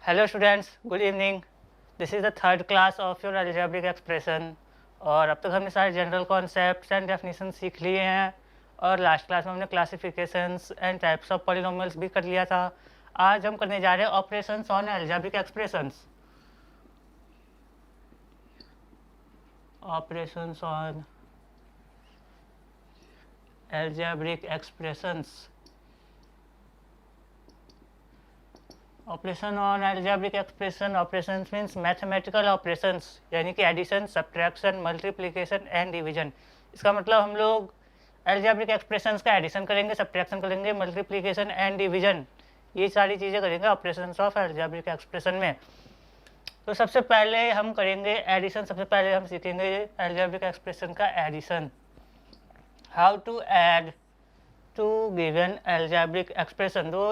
Hello students, good evening. This is the third class of your algebraic expression. और अब तक हमने सारे जनरल कॉन्सेप्ट्स एंड डेफिनेशन सीख लिए हैं और लास्ट क्लास में हमने classifications and types of polynomials भी कर लिया था। आज हम करने जा रहे हैं operations on algebraic expressions. Operations on algebraic expressions. Operation on algebraic expression. Operations means mathematical operations, यानी कि addition, subtraction, multiplication and division. इसका मतलब हम लोग अलजेब्रिक एक्सप्रेशंस का एडिशन करेंगे, सब्ट्रैक्शन करेंगे, मल्टीप्लिकेशन एंड डिवीजन, ये सारी चीज़ें करेंगे ऑपरेशंस ऑफ अलजेब्रिक एक्सप्रेशन में। तो सबसे पहले हम करेंगे एडिशन। सबसे पहले हम सीखेंगे अलजेब्रिक एक्सप्रेशन का addition. How to add two given algebraic expression. दो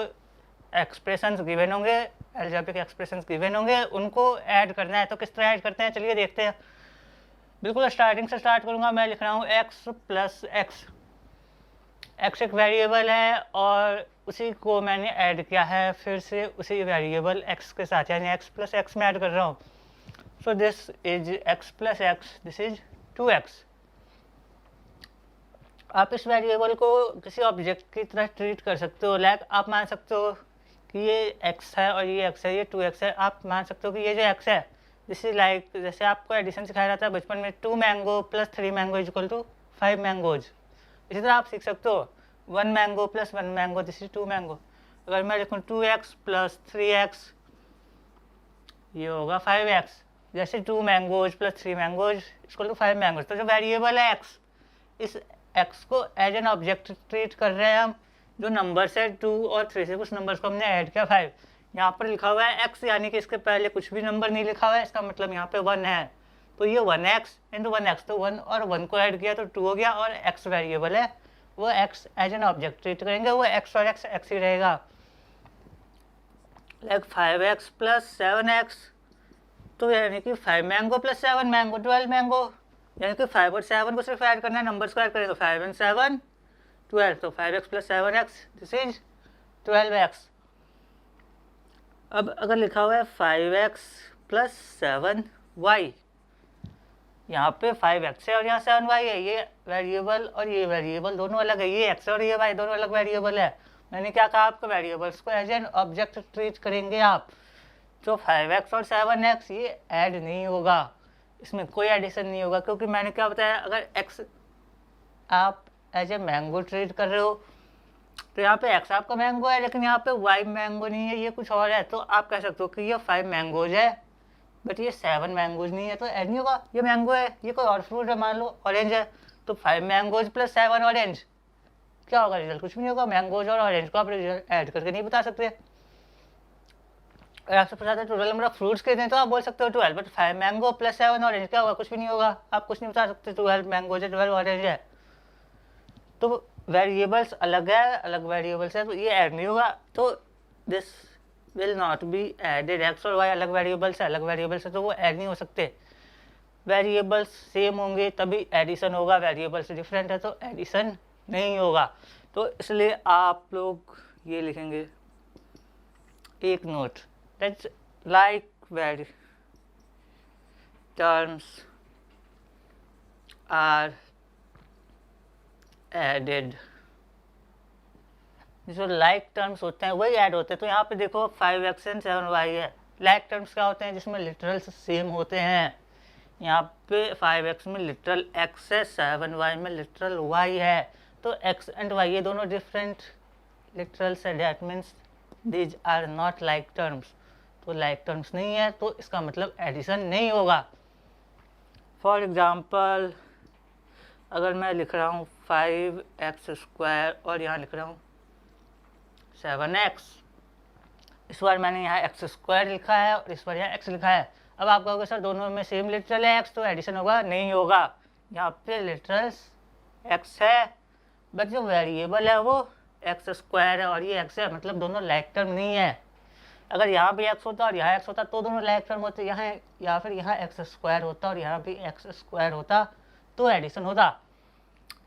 एक्सप्रेशंस गिवन होंगे, अलजेब्रिक एक्सप्रेशंस गिवन होंगे, उनको ऐड करना है। तो किस तरह ऐड करते हैं, चलिए देखते हैं। बिल्कुल स्टार्टिंग से स्टार्ट करूंगा। मैं लिख रहा हूँ x प्लस एक्स। एक्स एक वेरिएबल है और उसी को मैंने ऐड किया है फिर से उसी वेरिएबल x के साथ, यानी x प्लस एक्स में ऐड कर रहा हूँ। So this is x plus x, this is 2x। आप इस वेरिएबल को किसी ऑब्जेक्ट की तरह ट्रीट कर सकते हो। लाइक आप मान सकते हो कि ये x है और ये x है, ये 2x है। आप मान सकते हो कि ये जो x है, दिस इज लाइक, जैसे आपको एडिशन सिखाया जाता है बचपन में, 2 mango plus 3 mango is equal to 5 mangoes. इसी तरह आप सीख सकते हो 1 mango plus 1 mango, this is 2 mango. अगर मैं लिखूँ 2x प्लस 3x, ये होगा 5x। जैसे 2 mangoes plus 3 mangoes equal to 5 mangoes. तो जो वेरिएबल है x, इस x को एज एन ऑब्जेक्ट ट्रीट कर रहे हैं हम। जो नंबर्स है 2 और 3 से कुछ नंबर्स को हमने ऐड किया 5। यहाँ पर लिखा हुआ है x, यानी कि इसके पहले कुछ भी नंबर नहीं लिखा हुआ है, इसका मतलब यहाँ पे 1 है। तो ये 1x इंटू 1x, तो 1 और 1 को ऐड किया तो 2 हो गया। और x वेरिएबल है, वो x as an object treat करेंगे, वो x और x ही रहेगा। लाइक 5x प्लस 7x, तो यानी कि 5 मैंगो प्लस 7 मैंगो, 12 मैंगो। यानी कि 5 और 7 को सिर्फ ऐड करना है, नंबर्स को ऐड करेंगे। 5 and 7 12, तो 5x plus 7x, this is 12x। अब अगर लिखा हुआ है 5x प्लस 7y, यहाँ पे 5x है और यहाँ 7y है। ये वेरिएबल और ये वेरिएबल दोनों अलग है, ये x और ये y दोनों अलग वेरिएबल है। मैंने क्या कहा आपको, वेरिएबल्स को एज एन ऑब्जेक्ट ट्रीट करेंगे आप। तो 5x और 7x ये ऐड नहीं होगा, इसमें कोई एडिशन नहीं होगा, क्योंकि मैंने क्या बताया, अगर x आप एज ए मैंगो ट्रीट कर रहे हो तो यहाँ पे x आपका मैंगो है, लेकिन यहाँ पे y मैंगो नहीं है, ये कुछ और है। तो आप कह सकते हो कि ये 5 मैंगोज है बट ये 7 मैंगोज नहीं है, तो ऐड नहीं होगा। ये मैंगो है, ये कोई और फ्रूट है, मान लो ऑरेंज है, तो 5 मैंगोज प्लस 7 ऑरेंज, क्या होगा रिजल्ट, कुछ भी नहीं होगा। मैंगोज और ऑरेंज को आप रिजल्ट ऐड करके नहीं बता सकते। अगर आपसे पूछा था टोटल नंबर ऑफ फ्रूट्स कितने, तो आप बोल सकते हो 12, बट 5 मैंगो प्लस 7 ऑरेंज क्या होगा, कुछ भी नहीं होगा। आप कुछ नहीं बता सकते, 12 मैंगोज है, 12 ऑरेंज है। तो वेरिएबल्स अलग है, अलग वेरिएबल्स है, तो ये ऐड नहीं होगा। तो this will not be added. X और वाई अलग वेरिएबल्स है, अलग वेरिएबल्स है, तो वो ऐड नहीं हो सकते। वेरिएबल्स सेम होंगे तभी एडिशन होगा, वेरिएबल्स डिफरेंट है तो एडिशन नहीं होगा। तो इसलिए आप लोग ये लिखेंगे, एक note, that's like very terms are added. जो लाइक टर्म्स होते हैं वही ऐड होते हैं। तो यहाँ पे देखो 5x एंड 7y है। लाइक टर्म्स क्या होते हैं, जिसमें लिटरल्स सेम होते हैं। यहाँ पे 5x में लिटरल x है, 7y में लिटरल y है। तो x एंड y ये दोनों डिफरेंट लिटरल्स है, that means these are not like terms. तो लाइक टर्म्स नहीं है, तो इसका मतलब एडिशन नहीं होगा। फॉर एग्जाम्पल, अगर मैं लिख रहा हूँ 5x² और यहाँ लिख रहा हूँ 7x, इस बार मैंने यहाँ x² लिखा है और इस बार यहाँ x लिखा है। अब आप कहोगे सर दोनों में सेम लिटरल है x, तो एडिशन होगा, नहीं होगा। यहाँ पे लिटरल्स x है बट जो वेरिएबल है वो x² है और ये x है, मतलब दोनों लाइक टर्म नहीं है। अगर यहाँ भी x होता और यहाँ x होता तो दोनों लाइक टर्म होते, यहाँ या फिर यहाँ x² होता और यहाँ भी x² होता तो एडिशन होता।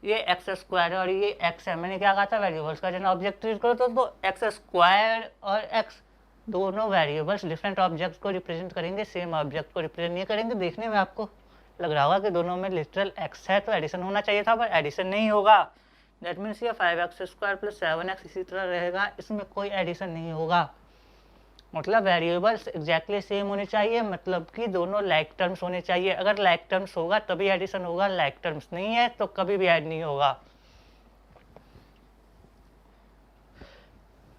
ये x² है और ये x है। मैंने क्या कहा था, वेरिएबल्स का जब ऑब्जेक्ट ट्रीट करो तो x² और x दोनों वेरिएबल्स डिफरेंट ऑब्जेक्ट को रिप्रेजेंट करेंगे, सेम ऑब्जेक्ट को रिप्रेजेंट नहीं करेंगे। देखने में आपको लग रहा होगा कि दोनों में लिटरल x है तो एडिशन होना चाहिए था, पर एडिशन नहीं होगा। दैट मीन्स ये 5x² प्लस 7x इसी तरह रहेगा, इसमें कोई एडिशन नहीं होगा। मतलब वेरिएबल्स एग्जैक्टली सेम होने चाहिए, मतलब कि दोनों लाइक टर्म्स होने चाहिए। अगर लाइक टर्म्स होगा तभी एडिशन होगा, लाइक टर्म्स नहीं है तो कभी भी ऐड नहीं होगा।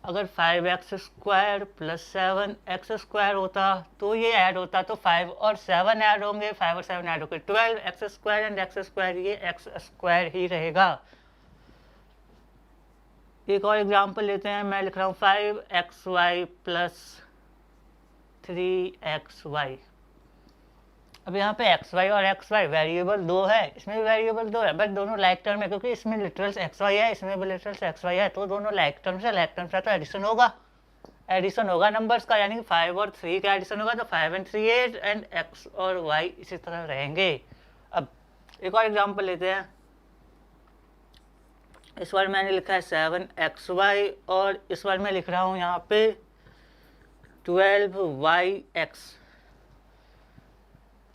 अगर 5x² प्लस 7x² होता तो ये ऐड होता, तो 5 और 7 ऐड होंगे, 5 और 7 ऐड होंगे 12x² एंड x², ये x² ही रहेगा। एक और एग्जांपल लेते हैं, मैं लिख रहा हूँ 5xy प्लस 3xy। अब यहाँ पे xy और xy वेरिएबल दो है, इसमें भी वेरिएबल दो है, बट दोनों लाइक टर्म है, क्योंकि इसमें लिटरल्स xy है, इसमें भी लिटरल्स xy है, तो दोनों लाइक टर्म्स है। लाइक टर्म्स है तो एडिशन होगा, एडिशन होगा नंबर्स का, यानी कि 5 और 3 का एडिशन होगा, तो 5 and 3 8 एंड x और y इसी तरह रहेंगे। अब एक और एग्जांपल लेते हैं, इस बार मैंने लिखा है 7xy और इस बार मैं लिख रहा हूँ यहाँ पे 12yx।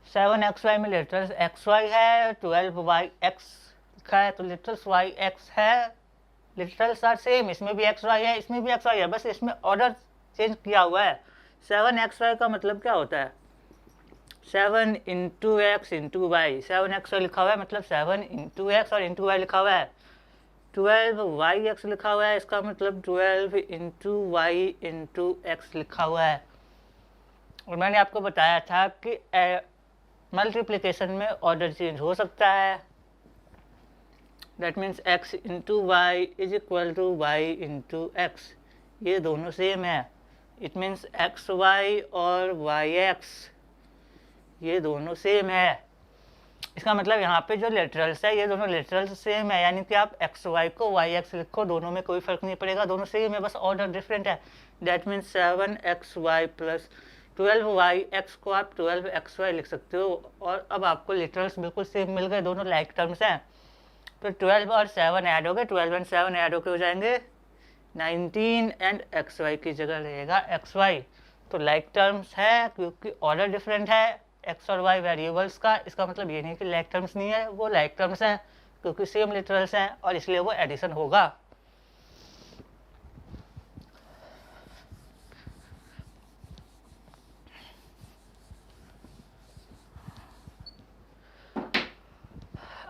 7xy में लिटरल्स xy है, 12yx लिखा है तो लिटरल्स yx है, लिटरल्स आर सेम, इसमें भी xy है, इसमें भी xy है, बस इसमें ऑर्डर चेंज किया हुआ है। 7xy का मतलब क्या होता है, 7 into x into Y, 7xy लिखा हुआ है मतलब 7 इंटू एक्स और इंटू वाई लिखा हुआ है। 12yx लिखा हुआ है, इसका मतलब 12 इंटू वाई इंटू एक्स लिखा हुआ है। और मैंने आपको बताया था कि मल्टीप्लिकेशन में ऑर्डर चेंज हो सकता है। That means x into y is equal to y into x, ये दोनों सेम है। इट मीन्स एक्स वाई और वाई एक्स ये दोनों सेम है। इसका मतलब यहाँ पे जो लिटरल्स है ये दोनों लिटरल्स सेम है, यानी कि आप एक्स वाई को वाई एक्स लिखो, दोनों में कोई फर्क नहीं पड़ेगा, दोनों सेम है, बस ऑर्डर डिफरेंट है। That means 7xy plus 12yx को आप 12xy लिख सकते हो। और अब आपको लिटरल्स बिल्कुल सेम मिल गए, दोनों लाइक टर्म्स हैं, तो 12 और 7 ऐड हो गए, 12 एंड 7 ऐड होकर हो जाएंगे 19 एंड xy की जगह रहेगा xy। तो लाइक टर्म्स है क्योंकि ऑर्डर डिफरेंट है एक्स और वाई वेरिएबल्स का। इसका मतलब ये नहीं कि लाइक टर्म्स नहीं है, वो लाइक टर्म्स हैं क्योंकि सेम लिटरल्स हैं और इसलिए वो एडिशन होगा।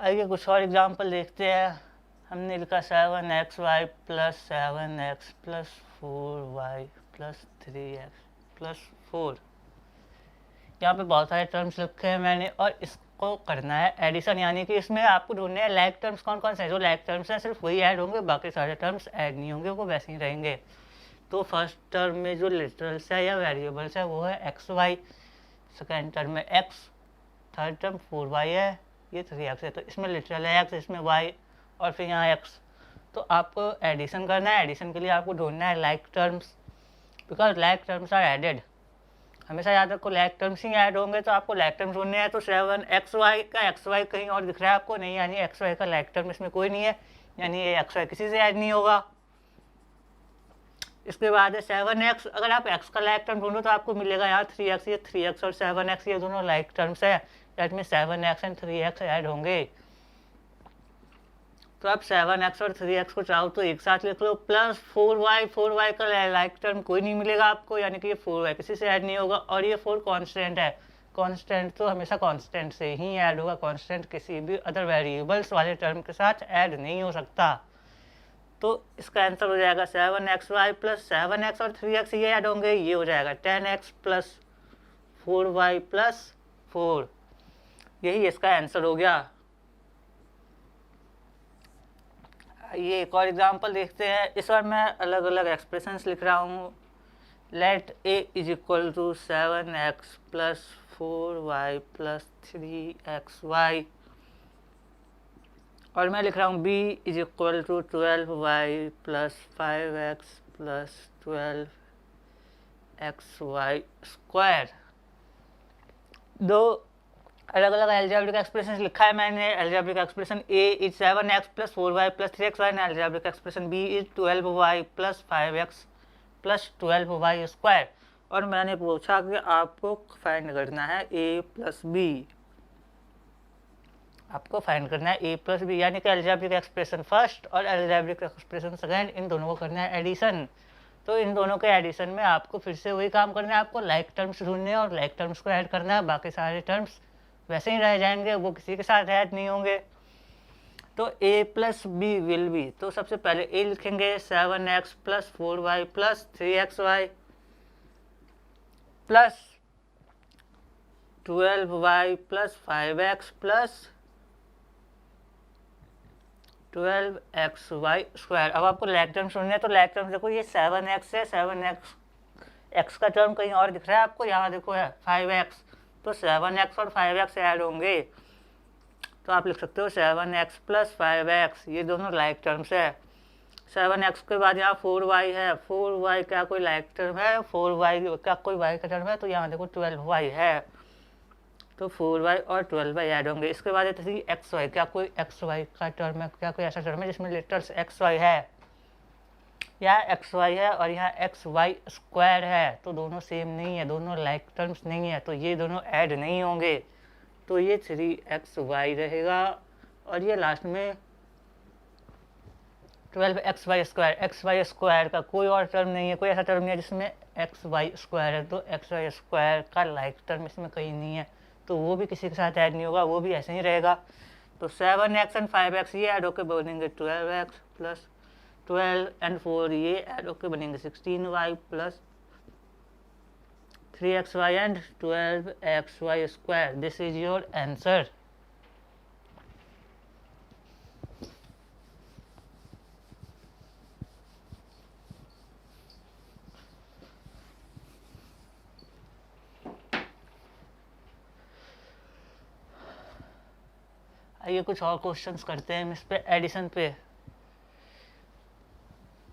आइए कुछ और एग्जांपल देखते हैं। हमने लिखा 7xy plus 7x plus 4y plus 3x plus 4। यहाँ पे बहुत सारे टर्म्स लिखे हैं मैंने और इसको करना है एडिशन, यानी कि इसमें आपको ढूंढने हैं लाइक टर्म्स कौन कौन से हैं। जो लाइक टर्म्स हैं सिर्फ वही ऐड होंगे, बाकी सारे टर्म्स ऐड नहीं होंगे, वो वैसे ही रहेंगे। तो फर्स्ट टर्म में जो लिटरल्स है या वेरिएबल्स है वो है एक्स वाई, सेकेंड टर्म में एक्स, थर्ड टर्म 4y है, ये 3x है, तो इसमें लिटरल है x, इसमें y और फिर यहाँ x। तो आपको एडिशन करना है, एडिशन के लिए आपको ढूंढना है like terms, because like terms are added. हमेशा याद रखो लाइक टर्म्स ही ऐड होंगे, तो आपको लाइक टर्म्स ढूंढने हैं। तो 7xy का xy कहीं और दिख रहा है आपको नहीं, यानी xy का लाइक टर्म इसमें कोई नहीं है, यानी ये xy किसी से ऐड नहीं होगा। इसके बाद है 7x, अगर आप x का लाइक टर्म ढूंढो तो आपको मिलेगा यहाँ 3x, ये 3x और 7x ये दोनों लाइक टर्म्स है, that mean 7x and 3x add होंगे। तो आप 7x और 3x को चाहो तो एक साथ लिख लो, प्लस 4y का लाइक टर्म कोई नहीं मिलेगा आपको, यानी कि ये 4y किसी से ऐड नहीं होगा। और ये 4 कांस्टेंट है, कांस्टेंट तो हमेशा कांस्टेंट से ही ऐड होगा, कांस्टेंट किसी भी अदर वेरिएबल्स वाले टर्म के साथ ऐड नहीं हो सकता। तो इसका आंसर हो जाएगा 7xy प्लस 7x और 3x ये ऐड होंगे, ये हो जाएगा 10x प्लस 4y प्लस 4, यही इसका आंसर हो गया। ये एक और एग्जांपल देखते हैं। इस बार मैं अलग अलग एक्सप्रेशंस लिख रहा हूँ। Let a is equal to 7x plus 4y plus 3xy, और मैं लिख रहा हूँ b is equal to 12y plus 5x plus 12xy square. दो अलग अलग एल्जेब्रिक एक्सप्रेशन लिखा है मैंने। Algebraic expression a is 7x plus 4y plus 3xy and algebraic expression b is 12y plus 5x plus 12y²। और मैंने पूछा कि आपको फाइंड करना है a+b, आपको फाइंड करना है a+b, यानी कि अलजेब्रिक एक्सप्रेशन फर्स्ट और अलजेब्रिक एक्सप्रेशन सेकेंड, इन दोनों को करना है एडिशन। तो इन दोनों के एडिशन में आपको फिर से वही काम करना है, आपको लाइक टर्म्स ढूंढने हैं और लाइक टर्म्स को ऐड करना है। बाकी सारे टर्म्स वैसे ही रह जाएंगे, वो किसी के साथ ऐड नहीं होंगे। तो a+b विल बी, तो सबसे पहले a लिखेंगे 7x + 4y + 3xy plus 12y + 5x + 12xy²। अब आपको लाइक टर्म्स ढूंढने हैं, तो लाइक टर्म्स देखो ये 7x है, 7x का टर्म कहीं और दिख रहा है आपको, यहाँ देखो है 5x, तो 7x और 5x ऐड होंगे, तो आप लिख सकते हो 7x + 5x, ये दोनों लाइक टर्म्स है। 7x के बाद यहाँ 4y है, 4y क्या कोई लाइक टर्म है, 4y क्या कोई y का टर्म है, तो यहाँ देखो 12y है, तो 4y और 12y ऐड होंगे। इसके बाद 3xy, क्या कोई xy का टर्म है, क्या कोई ऐसा टर्म है जिसमें लिटरल्स xy है, यहाँ xy है और यहाँ xy² है, तो दोनों सेम नहीं है, दोनों लाइक टर्म्स नहीं है, तो ये दोनों ऐड नहीं होंगे, तो ये 3xy रहेगा। और ये लास्ट में 12xy², xy² का कोई और टर्म नहीं है, कोई ऐसा टर्म नहीं है जिसमें xy² है, तो xy² का लाइक टर्म इसमें कहीं नहीं है, तो वो भी किसी के साथ ऐड नहीं होगा, वो भी ऐसे ही रहेगा। तो 7x और 5x ये ऐड होकर बनेंगे 12x + 12 और 4 ये ऐड होकर बनेंगे 16y + 3xy and 12xy²। This is your answer. आइए कुछ और क्वेश्चंस करते हैं हम इस पे, एडिशन पे।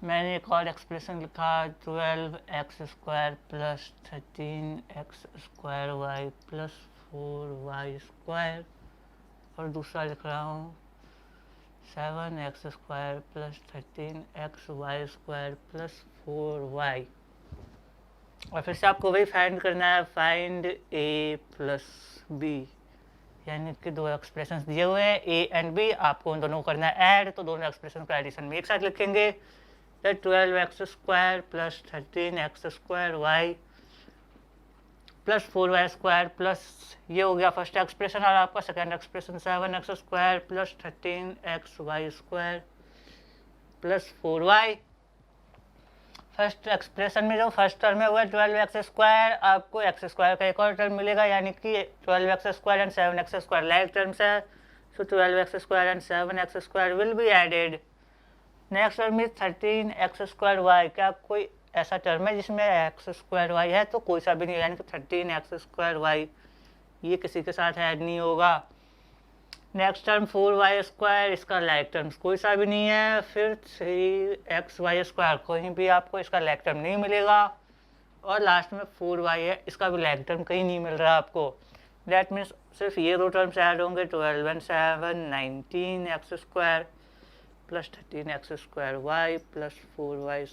मैंने एक और एक्सप्रेशन लिखा 12x² + 13x² + 4y², और दूसरा लिख रहा हूँ 7x² + 13xy² + 4y। और फिर से आपको वही फाइंड करना है, फाइंड a+b, यानी कि दो एक्सप्रेशंस दिए हुए हैं a एंड b, आपको उन दोनों को करना है ऐड, तो दोनों एक्सप्रेशन को एडिशन में एक साथ लिखेंगे। 12x² + 13x² + 4y² प्लस ये हो गया फर्स्ट एक्सप्रेशन, और आपका second expression 7x² + 13xy² + 4y। First expression में जो फर्स्ट टर्म है वो है 12x², आपको x² का एक और टर्म मिलेगा, यानी कि 12x² and 7x² like terms है, so 12x² and 7x² will be added. Next term is 13x²y, क्या कोई ऐसा टर्म है जिसमें x²y है, तो कोई सा भी नहीं, यानी कि 13x²y ये किसी के साथ ऐड नहीं होगा। नेक्स्ट टर्म 4y², इसका लाइक टर्म्स कोई सा भी नहीं है। फिर 3xy², कहीं भी आपको इसका लाइक टर्म नहीं मिलेगा। और लास्ट में 4y है, इसका भी लाइक टर्म कहीं नहीं मिल रहा आपको। दैट मीन्स सिर्फ ये दो टर्म्स ऐड होंगे, 12 and 7 19x² + 13x²y + 4y²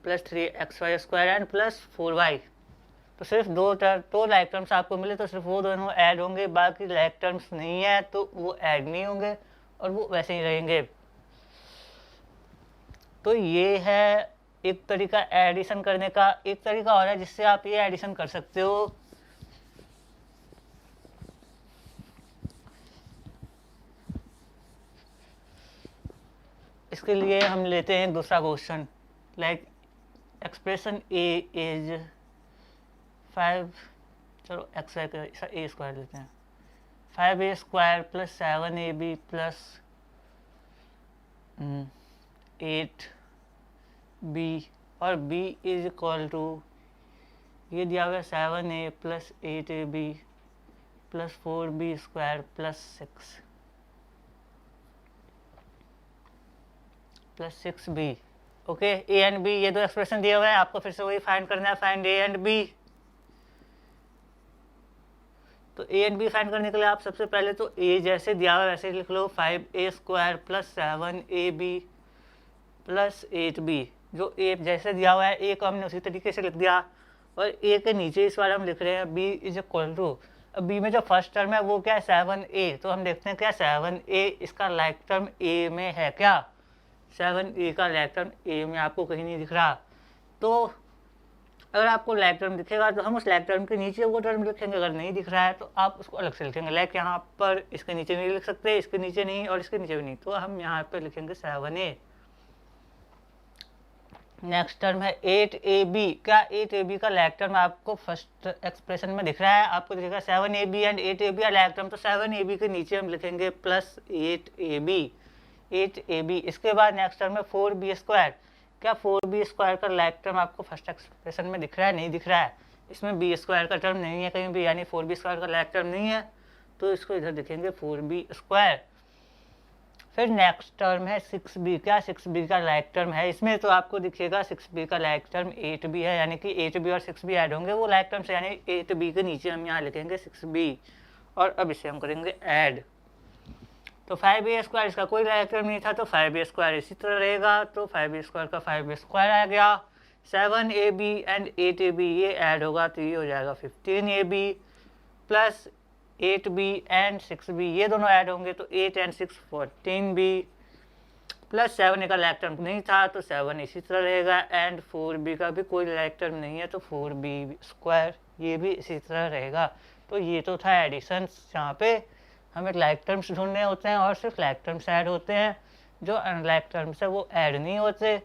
+ 3xy² and + 4y। तो सिर्फ दो लाइक टर्म्स आपको मिले, तो सिर्फ वो दोनों ऐड होंगे, बाकी लाइक टर्म्स नहीं है तो वो ऐड नहीं होंगे और वो वैसे ही रहेंगे। तो ये है एक तरीका एडिशन करने का। एक तरीका और है जिससे आप ये एडिशन कर सकते हो, इसके लिए हम लेते हैं दूसरा question, like expression a is 5, चलो x² का a² लेते हैं, 5a² + 7ab + 8b, और b इज इक्वल टू ये दिया हुआ है 7a + 8ab + 4b² + 6 + 6b। Okay, A and B ये दो एक्सप्रेशन दिए हुए हैं, आपको फिर से वही फाइंड करना है, फाइंड ए एंड बी। तो ए एंड बी फाइंड करने के लिए आप सबसे पहले तो ए जैसे दिया हुआ है वैसे लिख लो, 5a² + 7ab प्लस 8b, जो ए जैसे दिया हुआ है ए को हमने उसी तरीके से लिख दिया, और ए के नीचे इस बार हम लिख रहे हैं b इज इक्वल टू, अब बी में जो फर्स्ट टर्म है वो क्या है 7a, तो हम देखते हैं क्या 7a इसका लाइक टर्म ए में है क्या, 7a का लाइक टर्म ए में आपको कहीं नहीं दिख रहा। तो अगर आपको लाइक टर्म दिखेगा तो हम उस लाइक टर्म के नीचे वो टर्म लिखेंगे, अगर नहीं दिख रहा है तो आप उसको अलग से लिखेंगे। लाइक यहाँ पर इसके नीचे नहीं लिख सकते, इसके नीचे नहीं और इसके नीचे भी नहीं, तो हम यहाँ पर लिखेंगे 7a। नेक्स्ट टर्म है 8ab, क्या 8ab का लाइक टर्म आपको फर्स्ट एक्सप्रेशन में दिख रहा है, आपको दिखेगा 7ab एंड 8ab का लाइक टर्म, तो 7ab के नीचे हम लिखेंगे प्लस 8ab। इसके बाद नेक्स्ट टर्म है 4b स्क्वायर, क्या 4b स्क्वायर का लाइक टर्म आपको फर्स्ट एक्सप्रेशन में दिख रहा है, नहीं दिख रहा है, इसमें b स्क्वायर का टर्म नहीं है कहीं भी, यानी 4b स्क्वायर का लाइक टर्म नहीं है, तो इसको इधर दिखेंगे 4b स्क्वायर। फिर नेक्स्ट टर्म है 6b, क्या 6b का लाइक टर्म है, इसमें तो आपको दिखेगा 6b का लाइक टर्म 8b है, यानी कि 8b और 6b ऐड होंगे वो लाइक टर्म से, यानी 8b के नीचे हम यहाँ लिखेंगे 6b, और अब इसे हम करेंगे ऐड। तो 5a स्क्वायर इसका कोई लाइक टर्म नहीं था, तो 5a स्क्वायर इसी तरह रहेगा, तो 5a स्क्वायर का 5a स्क्वायर आ गया। 7ab एंड 8ab ये ऐड होगा तो ये हो जाएगा 15ab, plus 8b and 6b ये दोनों ऐड होंगे तो 8 एंड 6 14b, प्लस 7a का लाइक टर्म नहीं था तो 7 इसी तरह रहेगा, एंड 4b का भी कोई लाइक टर्म नहीं है तो 4b स्क्वायर ये भी इसी तरह रहेगा। तो ये तो था एडिशन, यहाँ पे हमें लाइक टर्म्स ढूंढने होते हैं और सिर्फ लाइक टर्म्स ऐड होते हैं, जो अनलाइक टर्म्स है वो ऐड नहीं होते,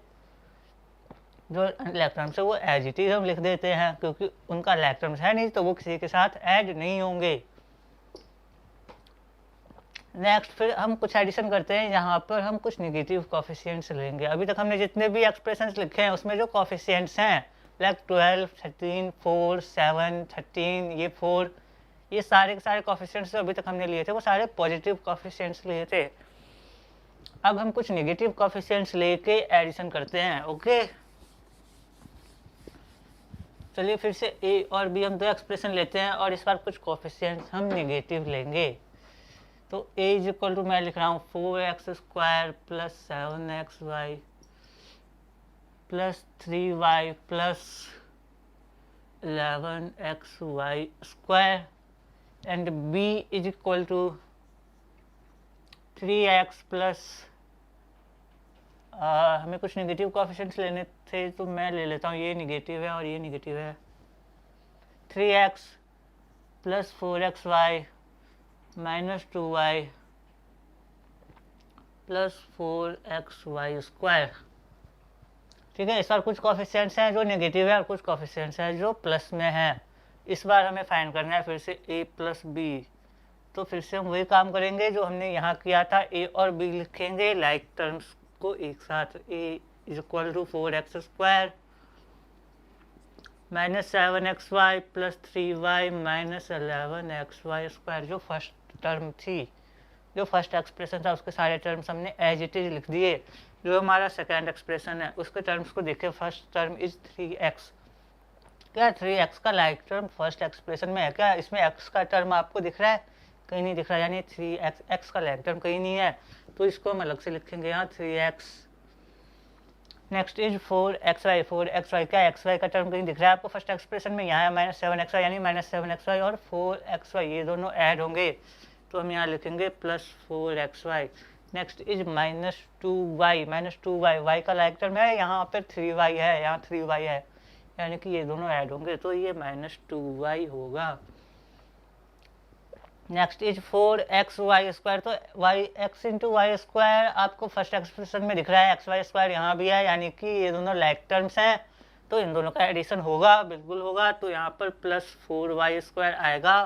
जो अनलाइक टर्म्स है वो एज इट इज हम लिख देते हैं, क्योंकि उनका लाइक टर्म्स है नहीं तो वो किसी के साथ ऐड नहीं होंगे। नेक्स्ट फिर हम कुछ एडिशन करते हैं, यहाँ पर हम कुछ नेगेटिव कोफिशिएंट्स लेंगे। अभी तक हमने जितने भी एक्सप्रेशंस लिखे हैं उसमें जो कोफिशिएंट्स हैं लाइक 12, 13, 4, 7, 13, ये 4, ये सारे के सारे कोफिशिएंट्स जो अभी तक हमने लिए थे वो सारे पॉजिटिव कोफिशिएंट्स लिए थे। अब हम कुछ नेगेटिव कोफिशिएंट्स लेके एडिशन करते हैं। ओके, चलिए फिर से ए और बी हम दो एक्सप्रेशन लेते हैं और इस बार कुछ कोफिशिएंट्स हम नेगेटिव लेंगे। तो a इज इक्वल टू मैं लिख रहा हूँ 4x square plus 7xy plus 3y plus 11xy square, and b is equal to 3x plus हमें कुछ नेगेटिव कोएफिशिएंट्स लेने थे तो मैं ले लेता हूँ, ये नेगेटिव है और ये नेगेटिव है, 3x plus 4xy minus 2y plus 4xy square. ठीक है, इस बार कुछ कोएफिशिएंट्स हैं जो नेगेटिव है और कुछ कोएफिशिएंट्स हैं जो प्लस में हैं। इस बार हमें फाइंड करना है फिर से a प्लस बी, तो फिर से हम वही काम करेंगे जो हमने यहाँ किया था, a और b लिखेंगे लाइक टर्म्स को एक साथ, a is equal to 4x square minus 7xy plus 3y minus 11xy square, जो फर्स्ट टर्म थी, जो फर्स्ट एक्सप्रेशन था उसके सारे टर्म्स हमने एज इट इज लिख दिए। जो हमारा सेकेंड एक्सप्रेशन है उसके टर्म्स को देखें, फर्स्ट टर्म इज 3x, क्या 3x का लाइक टर्म फर्स्ट एक्सप्रेशन में है क्या, इसमें x का टर्म आपको दिख रहा है, कहीं नहीं दिख रहा, यानी 3x का लाइक टर्म कहीं नहीं है, तो इसको हम अलग से लिखेंगे यहाँ 3x। नेक्स्ट इज 4xy, क्या xy का टर्म कहीं दिख रहा है आपको फर्स्ट एक्सप्रेशन में, यहाँ है माइनस 7xy, यानी माइनस 7xy और 4xy ये दोनों ऐड होंगे तो हम यहाँ लिखेंगे plus 4xy। Next is minus 2y, y का लाइक टर्म है, यहाँ पर 3y है, यहाँ 3y है, यानी कि ये दोनों ऐड होंगे तो ये माइनस 2y होगा। नेक्स्ट इज 4xy स्क्वायर, तो x इंटू वाई स्क्वायर आपको फर्स्ट एक्सप्रेशन में दिख रहा है, xy स्क्वायर यहाँ भी है, यानी कि ये दोनों लाइक टर्म्स हैं तो इन दोनों का एडिशन होगा, बिल्कुल होगा, तो यहाँ पर प्लस 4y स्क्वायर आएगा।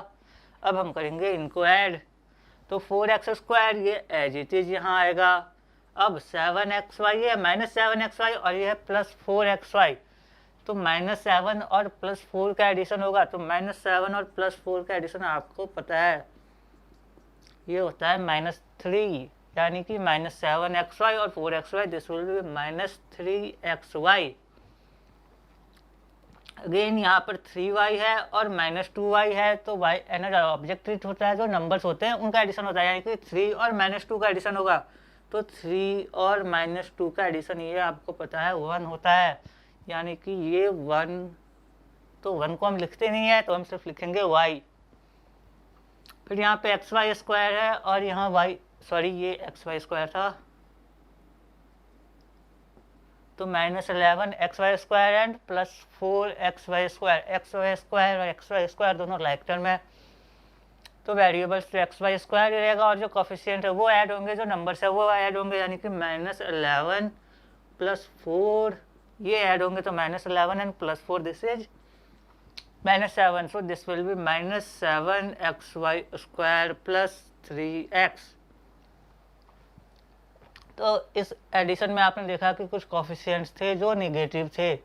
अब हम करेंगे इनको ऐड, तो 4x स्क्वायर ये एज इट इज यहाँ आएगा, अब 7xy है माइनस 7xy और ये है प्लस 4xy, तो माइनस 7 और प्लस 4 का एडिशन होगा, तो माइनस 7 और प्लस 4 का एडिशन आपको पता है ये होता है माइनस 3, यानी कि माइनस 7xy और 4xy, this will be minus 3xy। Again यहाँ पर 3y है और माइनस 2y है, तो y एनर ऑब्जेक्ट होता है, जो नंबर्स होते हैं उनका एडिशन होता है, यानी कि 3 और माइनस 2 का एडिशन होगा, तो 3 और -2 का एडिशन ये आपको पता है 1 होता है, यानी कि ये 1, तो 1 को हम लिखते नहीं है तो हम सिर्फ लिखेंगे y। फिर यहाँ पे एक्स वाई स्क्वायर है और यहाँ y, सॉरी ये एक्स वाई स्क्वायर था, तो -11 x y square and +4 x y square. X y square और एक्स वाई स्क्वायर दोनों लाइक टर्म है, तो वेरिएबल्स तो एक्स वाई स्क्वायर रहेगा और जो कोफिशिएंट है वो ऐड होंगे, जो नंबर्स है वो ऐड होंगे, यानी कि -11 +4 ये ऐड होंगे, तो -11 and +4 this is -7, so this will be -7xy square plus 3x। तो इस एडिशन में आपने देखा कि कुछ कोफिशिएंट्स थे जो नेगेटिव थे,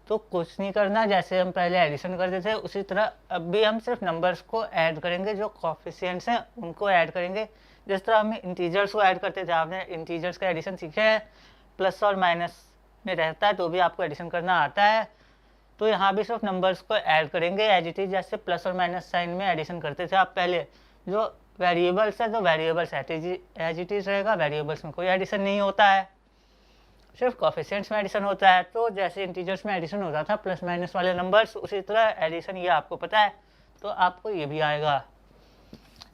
तो कुछ नहीं करना, जैसे हम पहले एडिशन करते थे उसी तरह अब भी हम सिर्फ नंबर्स को ऐड करेंगे, जो कोफिशिएंट्स हैं उनको ऐड करेंगे। जिस तरह हम इंटीजर्स को ऐड करते थे, आपने इंटीजर्स का एडिशन सीखे हैं, प्लस और माइनस में रहता है तो भी आपको एडिशन करना आता है, तो यहाँ भी सिर्फ नंबर्स को ऐड करेंगे एज इट इज, जैसे प्लस और माइनस साइन में एडिशन करते थे आप पहले। जो वेरिएबल्स है तो वेरिएबल्स एज इट इज रहेगा, वेरिएबल्स में कोई एडिशन नहीं होता है, सिर्फ कोफिशिएंट्स में एडिशन होता है। तो जैसे इंटीजर्स में एडिशन होता था प्लस माइनस वाले नंबर्स, उसी तरह एडिशन ये आपको पता है तो आपको ये भी आएगा।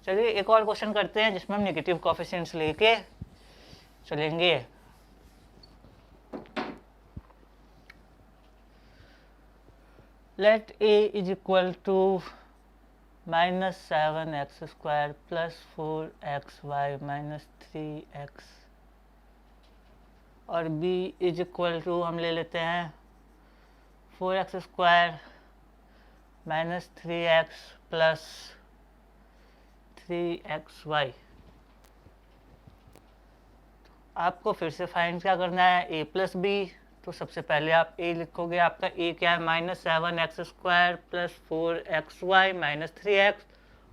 चलिए एक और क्वेश्चन करते हैं जिसमें हम नेगेटिव कोफिशिएंट्स लेके चलेंगे। Let a is equal to -7x square plus 4xy minus 3x और b इज इक्वल टू हम ले लेते हैं 4x square minus 3x plus 3xy। आपको फिर से फाइंड क्या करना है, a प्लस b। तो सबसे पहले आप a लिखोगे, आपका a क्या है -7x square plus 4xy minus 3x,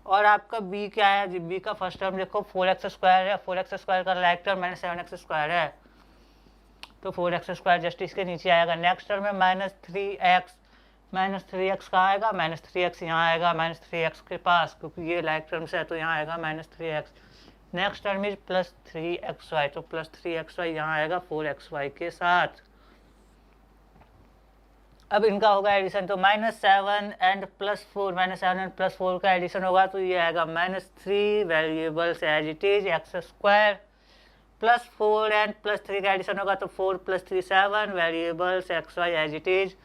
और आपका b क्या है, b का फर्स्ट टर्म देखो 4x स्क्वायर है, 4x स्क्वायर का लाइक टर्म -7x स्क्वायर है, तो 4x स्क्वायर जस्ट इसके नीचे आएगा। नेक्स्ट टर्म है -3x, -3x कहाँ आएगा, -3x यहाँ आएगा, -3x के पास, क्योंकि ये लाइक टर्म्स है तो यहाँ आएगा -3x। Next term is +3xy, तो +3xy यहाँ आएगा 4xy के साथ। अब इनका होगा एडिशन, तो -7 एंड +4, -7 एंड +4 का एडिशन होगा तो ये आएगा -3 variables as it is x square, +4 and +3 का एडिशन होगा तो 4 + 3 7 variables xy as it is,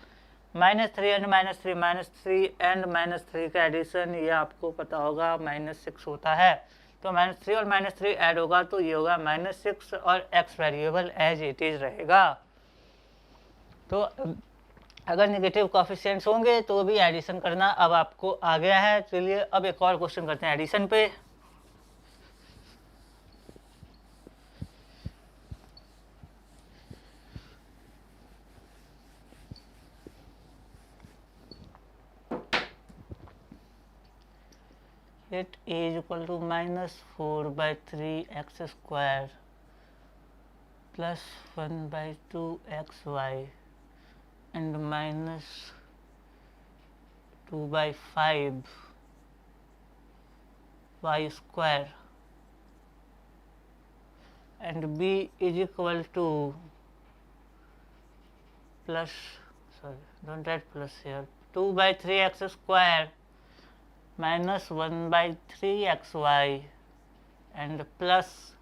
-3 and -3 and -3 का एडिशन ये आपको पता होगा -6 होता है, तो -3 और -3 ऐड होगा तो ये होगा -6 और x variable as it is रहेगा। तो अगर नेगेटिव कोफिशिएंट्स होंगे तो भी एडिशन करना अब आपको आ गया है। चलिए अब एक और क्वेश्चन करते हैं एडिशन पे। Let a is equal to -4/3x square plus 1/2xy and -2/5y square, and b is equal to plus, sorry don't write plus here, 2/3x square minus 1/3xy and plus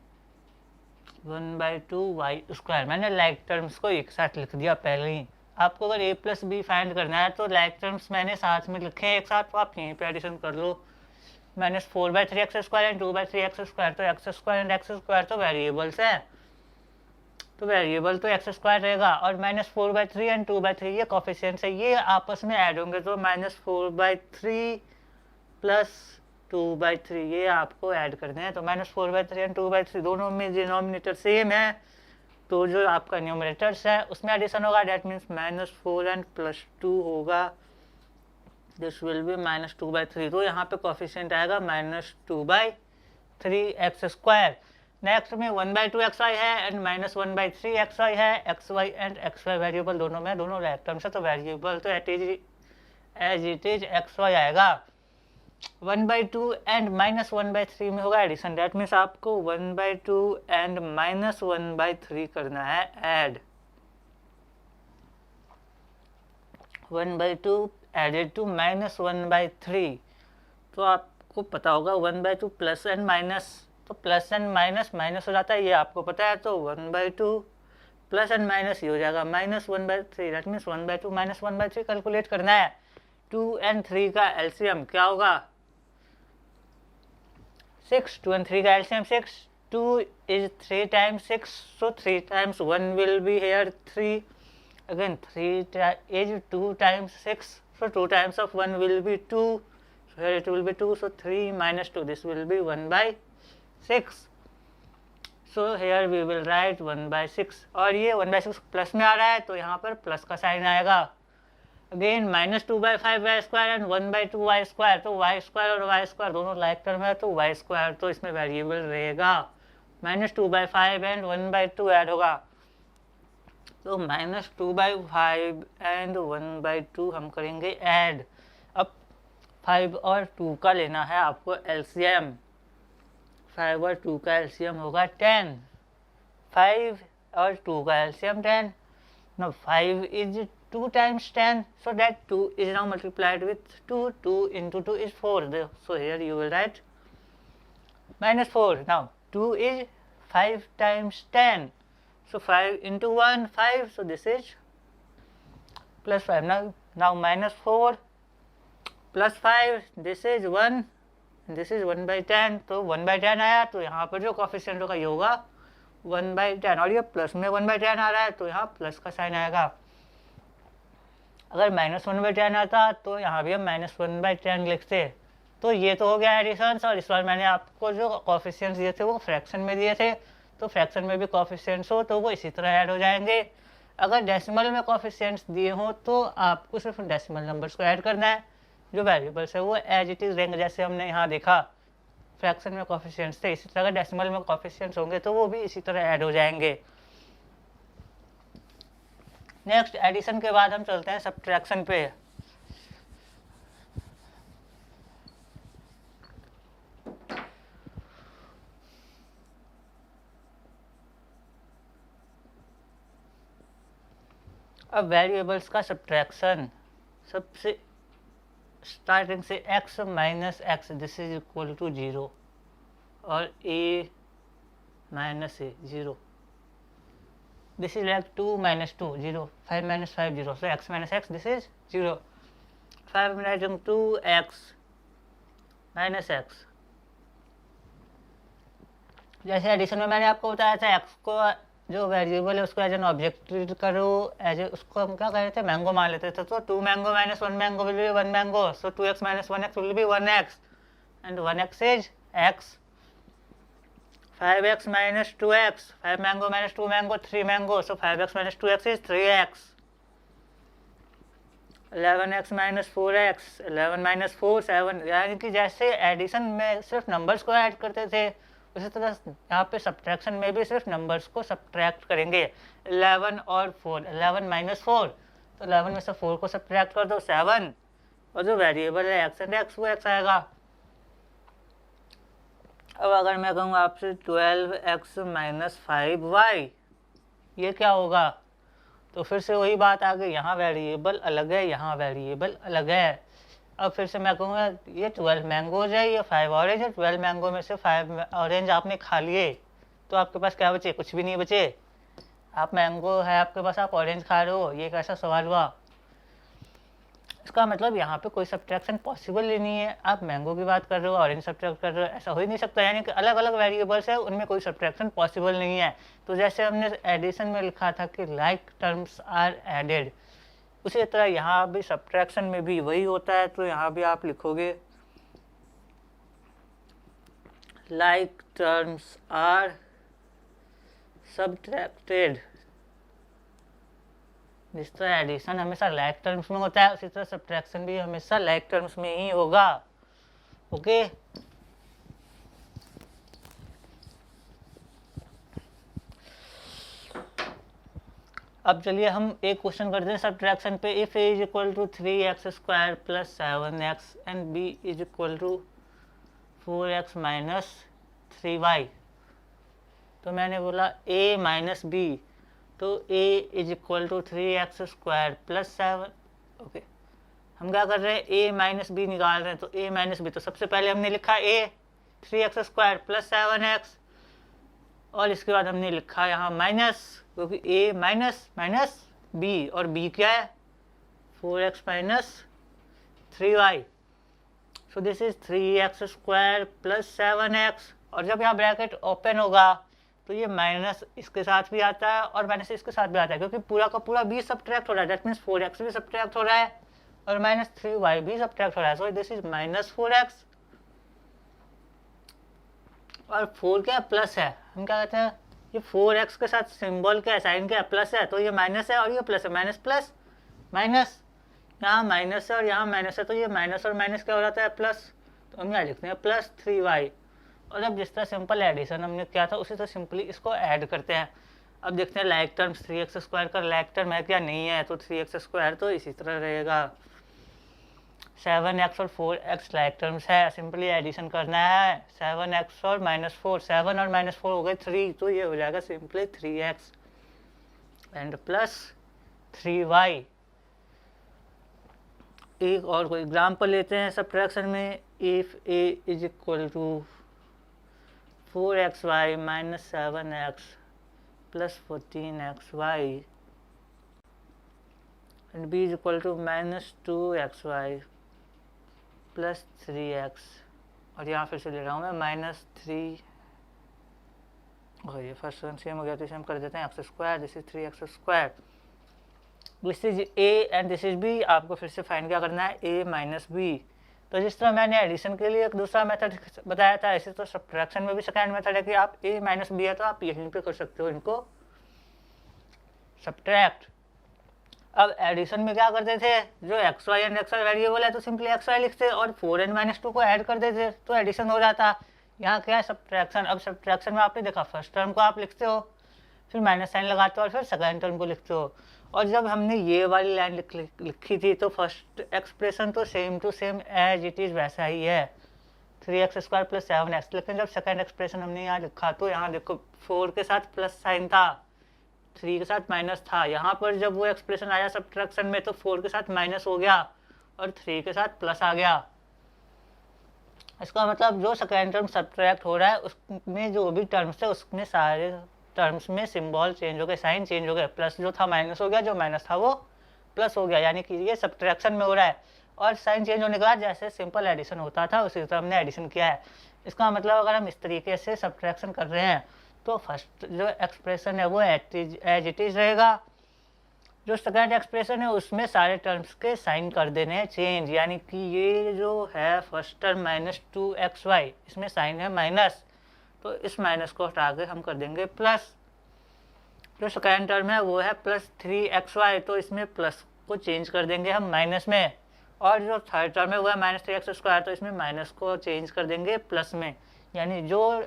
1/2y square. मैंने like terms को एक साथ लिख दिया पहले ही। आपको अगर a plus B find करना है तो लाइक टर्म्स मैंने साथ में लिखे हैं एक साथ, तो आप यहीं पे एडिशन कर लो। -4/3x square and 2/3x square, तो x square and x square तो वेरिएबल्स हैं, तो वेरिएबल तो x स्क्वायर रहेगा, और -4/3 एंड 2/3 ये कोफिशिएंट्स है, ये आपस में ऐड होंगे तो -4/3 प्लस 2/3 ये आपको ऐड करने हैं। तो -4/3 एंड 2/3 दोनों में डिनोमिनेटर सेम है, तो जो आपका न्यूमरेटर्स है उसमें एडिशन होगा, डेट मीन्स -4 एंड +2 होगा, दिस विल बी -2/3। तो यहाँ पे कोफिशिएंट आएगा -2/3x स्क्वायर। नेक्स्ट में 1/2xy है एंड -1/3xy है, xy एंड xy वेरिएबल दोनों में, दोनों लाइक टर्म्स है, तो वेरिएबल तो एज इट इज xy आएगा। 1/2 एंड -1/3 में होगा एडिशन। दैट मीन्स आपको 1/2 एंड -1/3 करना है ऐड। 1/2 एडेड टू -1/3, तो आपको पता होगा 1/2 प्लस एंड माइनस, तो प्लस एंड माइनस माइनस हो जाता है, ये आपको पता है। तो 1/2 प्लस एंड माइनस ये हो जाएगा -1/3। दैट मीन्स 1/2 -1/3 कैलकुलेट करना है। 2 एंड 3 का एलसीएम क्या होगा? 6। 2 and 3 का LCM 6. 2 is 3 times 6, so 3 times 1 will be here 3. Again 3 is 2 times 6, so 2 times of 1 will be 2. So here it will be 2, so 3 minus 2, this will be 1/6. So here we will write 1/6, और ये 1/6 plus में आ रहा है तो यहाँ पर plus का sign आएगा। अगेन -2/5y² एंड 1/2y², तो y² और y² दोनों लाइक टर्म है, तो y² तो इसमें वेरिएबल रहेगा। -2/5 एंड 1/2 ऐड होगा, तो -2/5 एंड 1/2 हम करेंगे ऐड। अब 5 और 2 का लेना है आपको एलसीएम। 5 और 2 का एलसीएम होगा 10। 5 और 2 का LCM 10। Now 5 is 2 times 10, so that 2 is now multiplied with 2. 2 into 2 is 4. So here you will write -4. Now 2 is 5 times 10. So 5 into 1, 5. So this is plus 5. Now -4 plus 5. This is 1. This is 1/10. तो 1/10 आया, तो यहाँ पर जो coefficient होगा ये होगा 1/10, और ये प्लस में 1/10 आ रहा है, तो यहाँ प्लस का साइन आएगा। अगर -1/10 आता तो यहाँ भी हम -1/10 लिखते। तो ये तो हो गया एडिशन, और इस बार मैंने आपको जो कोफिशिएंट्स दिए थे वो फ्रैक्शन में दिए थे, तो फ्रैक्शन में भी कोफिशिएंट्स हो तो वो इसी तरह ऐड हो जाएंगे। अगर डेसिमल में कोफिशिएंट्स दिए हो तो आपको सिर्फ डेसिमल नंबर्स को ऐड करना है, जो वेरिएबल्स है वो एज इट इज़ रहेंगे। जैसे हमने यहाँ देखा फ्रैक्शन में कोफिशिएंट्स थे, इसी तरह डेसिमल में कोफिशिएंट्स होंगे तो वो भी इसी तरह ऐड हो जाएंगे। नेक्स्ट एडिशन के बाद हम चलते हैं सब्ट्रैक्शन पे। अब वेरिएबल्स का सब्ट्रैक्शन, सबसे स्टार्टिंग से x minus x this is equal to 0 और a minus a 0, this is like 2 minus 2 0, 5 minus 5 0, so x minus x this is 0. 5 writing 2x minus x। जैसे एडिशन में मैंने आपको बताया था x को जो वेरिएबल है उसको एज एन ऑब्जेक्ट ट्रीट करो, एज उसको हम क्या कह रहे थे, मैंगो मान लेते थे। तो 2 mango minus 1 mango will be 1 mango, so 2x minus 1x will be 1x and 1x is x। 5x minus 2x, 5 mango minus 2 mango, 3 mango, so 5x minus 2x is 3x। 11x minus 4x, 11 minus 4 7। यानी कि जैसे addition में सिर्फ numbers को add करते थे, उसी तरह यहाँ पे सब्ट्रैक्शन में भी सिर्फ नंबर्स को सब्ट्रैक्ट करेंगे। 11 और 4, 11 माइनस 4, तो 11 में से 4 को सब्ट्रैक्ट कर दो 7, और जो वेरिएबल है x एंड x वो x आएगा। अब अगर मैं कहूँ आपसे 12x माइनस 5y, ये क्या होगा? तो फिर से वही बात आ गई, यहाँ वेरिएबल अलग है, यहाँ वेरिएबल अलग है। अब फिर से मैं कहूँगा ये 12 मैंगोज है, ये 5 ऑरेंज है। 12 मैंगो में से 5 ऑरेंज आपने खा लिए, तो आपके पास क्या बचे? कुछ भी नहीं बचे। आप मैंगो है आपके पास, आप ऑरेंज खा रहे हो, ये कैसा सवाल हुआ? इसका मतलब यहाँ पे कोई सब्ट्रैक्शन पॉसिबल ही नहीं है। आप मैंगो की बात कर रहे हो, ऑरेंज सब्ट्रैक्ट कर रहे हो, ऐसा हो ही नहीं सकता। यानी कि अलग अलग वेरिएबल्स है, उनमें कोई सब्ट्रैक्शन पॉसिबल नहीं है। तो जैसे हमने एडिशन में लिखा था कि लाइक टर्म्स आर एडेड, उसी तरह यहाँ भी सब्ट्रैक्शन में भी वही होता है। तो यहाँ भी आप लिखोगे लाइक टर्म्स आर सब्ट्रैक्टेड। जिस तरह एडिशन हमेशा लाइक टर्म्स में होता है, उसी तरह सब्ट्रैक्शन भी हमेशा लाइक टर्म्स में ही होगा। ओके, अब चलिए हम एक क्वेश्चन करते हैं सब्ट्रैक्शन पे। If a is equal to 3x² plus 7x and b is equal to 4x minus 3y, तो मैंने बोला a माइनस बी, तो a is equal to 3x² plus 7। Okay, हम क्या कर रहे हैं, a माइनस बी निकाल रहे हैं, तो a माइनस बी, तो सबसे पहले हमने लिखा a 3x² प्लस 7x, और इसके बाद हमने लिखा यहाँ माइनस, क्योंकि a माइनस माइनस b, और b क्या है 4x minus 3y, so this is 3x² plus 7x। और जब यहाँ ब्रैकेट ओपन होगा तो ये माइनस इसके साथ भी आता है और माइनस इसके साथ भी आता है, क्योंकि पूरा का पूरा b सब्ट्रैक्ट हो रहा है, दैट मीन्स 4x भी सब्ट्रैक्ट हो रहा है और माइनस 3y भी सब्ट्रैक्ट हो रहा है, so this is minus 4x। और 4 क्या प्लस है, हम क्या कहते हैं, ये 4x के साथ सिंबल क्या है, साइन क्या है, प्लस है, तो ये माइनस है और ये प्लस है, माइनस प्लस माइनस, यहाँ माइनस है और यहाँ माइनस है, तो ये माइनस और माइनस क्या हो जाता है, प्लस, तो हम यहाँ लिखते हैं प्लस 3y। और अब जिस तरह सिंपल एडिशन हमने किया था उसी तरह सिंपली इसको ऐड करते हैं। अब देखते हैं लाइक टर्म्स 3x² का लाइक टर्म है क्या, नहीं है, तो 3x² तो इसी तरह रहेगा। 7x और 4x लाइक टर्म्स है, सिंपली एडिशन करना है, 7x और -4, 7 और -4 हो गए 3, तो ये हो जाएगा simply 3x and plus 3y। एक और कोई एग्जाम्पल लेते हैं सब्ट्रैक्शन में। If a is equal to 4xy minus 7x plus 14xy and b is equal to -2xy plus 3x, और यहाँ फिर से ले रहा हूँ मैं -3, और ये फर्स्ट वन सेम हो गया तो इसे हम कर देते हैं x², this is 3x², this is a and this is b। आपको फिर से फाइंड क्या करना है, a माइनस b। तो जिस तरह मैंने एडिशन के लिए एक दूसरा मेथड बताया था, ऐसे तो सब्ट्रैक्शन में भी सेकेंड मेथड है कि आप a माइनस b है तो आप यहीं पे कर सकते हो इनको सब्ट्रैक्ट। अब एडिशन में क्या करते थे, जो xy एंड xy वेरिएबल है तो सिंपली xy लिखते और 4n - 2 को ऐड कर देते तो एडिशन हो जाता। यहाँ क्या है सब्ट्रैक्शन। अब सब्ट्रैक्शन में आपने देखा फर्स्ट टर्म को आप लिखते हो, फिर माइनस साइन लगाते हो और फिर सेकेंड टर्म को लिखते हो। और जब हमने ये वाली लाइन लिखी थी तो फर्स्ट एक्सप्रेशन तो same to same as it is वैसा ही है, 3x² प्लस 7x। लेकिन जब सेकेंड एक्सप्रेशन हमने यहाँ लिखा तो यहाँ देखो 4 के साथ प्लस साइन था, 3 के साथ माइनस था। यहाँ पर जब वो एक्सप्रेशन आया सब्ट्रैक्शन में तो 4 के साथ माइनस हो गया और 3 के साथ प्लस आ गया। इसका मतलब जो सेकेंड टर्म सब्ट्रैक्ट हो रहा है उसमें जो भी टर्म्स है उसमें सारे टर्म्स में सिंबल चेंज हो गए, साइन चेंज हो गए, प्लस जो था माइनस हो गया, जो माइनस था वो प्लस हो गया, यानी कि ये सब्ट्रैक्शन में हो रहा है। और साइन चेंज होने के बाद जैसे सिंपल एडिशन होता था उसी तरह हमने एडिशन किया है। इसका मतलब अगर हम इस तरीके से सब्ट्रैक्शन कर रहे हैं तो फर्स्ट जो एक्सप्रेशन है वो एज इट इज रहेगा, जो सेकेंड एक्सप्रेशन है उसमें सारे टर्म्स के साइन कर देने हैं चेंज, यानी कि ये जो है फर्स्ट टर्म -2xy इसमें साइन है माइनस, तो इस माइनस को हटा के हम कर देंगे प्लस। जो सेकेंड टर्म है वो है +3xy, तो इसमें प्लस को चेंज कर देंगे हम माइनस में। और जो थर्ड टर्म है वो है -3x², तो इसमें माइनस को चेंज कर देंगे प्लस में, यानी जो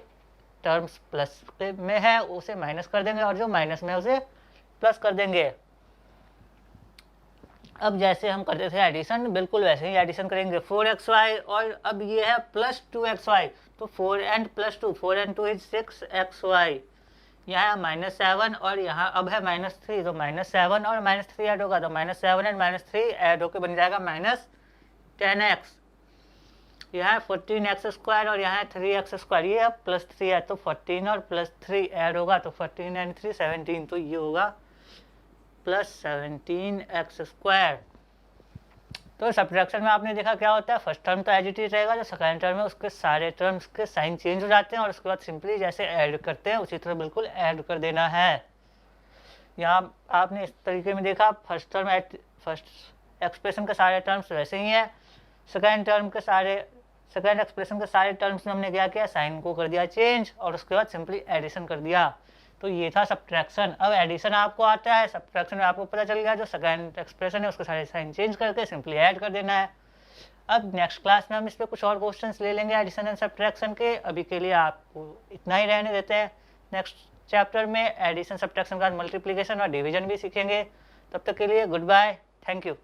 टर्म्स प्लस में है उसे माइनस कर देंगे और जो माइनस में है उसे प्लस कर देंगे। अब जैसे हम करते थे एडिशन बिल्कुल वैसे ही एडिशन करेंगे, 4xy और अब ये है +2xy, तो 4 and +2, 4 and 2 इज 6xy। यहाँ -7 और यहाँ अब है -3, तो -7 और -3 ऐड होगा तो -7 एंड -3 ऐड होकर बन जाएगा -10x। यहाँ है 14x² और यहाँ है 3x², ये अब +3 है तो 14 और +3 ऐड होगा तो 14 and 3 17, तो ये होगा +17x²। तो सब्ट्रैक्शन में आपने देखा क्या होता है, फर्स्ट टर्म तो एज इट इज रहेगा, जो सेकेंड टर्म है उसके सारे टर्म्स के साइन चेंज हो जाते हैं और उसके बाद सिंपली जैसे ऐड करते हैं उसी तरह बिल्कुल ऐड कर देना है। यहाँ आपने इस तरीके में देखा फर्स्ट टर्म फर्स्ट एक्सप्रेशन के सारे टर्म्स वैसे ही हैं, सेकेंड एक्सप्रेशन के सारे टर्म्स में हमने क्या किया, साइन को कर दिया चेंज और उसके बाद सिंपली एडिशन कर दिया। तो ये था सब्ट्रैक्शन। अब एडिशन आपको आता है, सब्ट्रैक्शन में आपको पता चल गया जो सेकेंड एक्सप्रेशन है उसके सारे साइन चेंज करके सिंपली ऐड कर देना है। अब नेक्स्ट क्लास में हम इस पर कुछ और क्वेश्चंस ले लेंगे एडिशन एंड सब्ट्रैक्शन के। अभी के लिए आपको इतना ही रहने देते हैं। नेक्स्ट चैप्टर में एडिशन, सब्ट्रैक्शन के बाद मल्टीप्लिकेशन और डिवीजन भी सीखेंगे। तब तक के लिए गुड बाय, थैंक यू।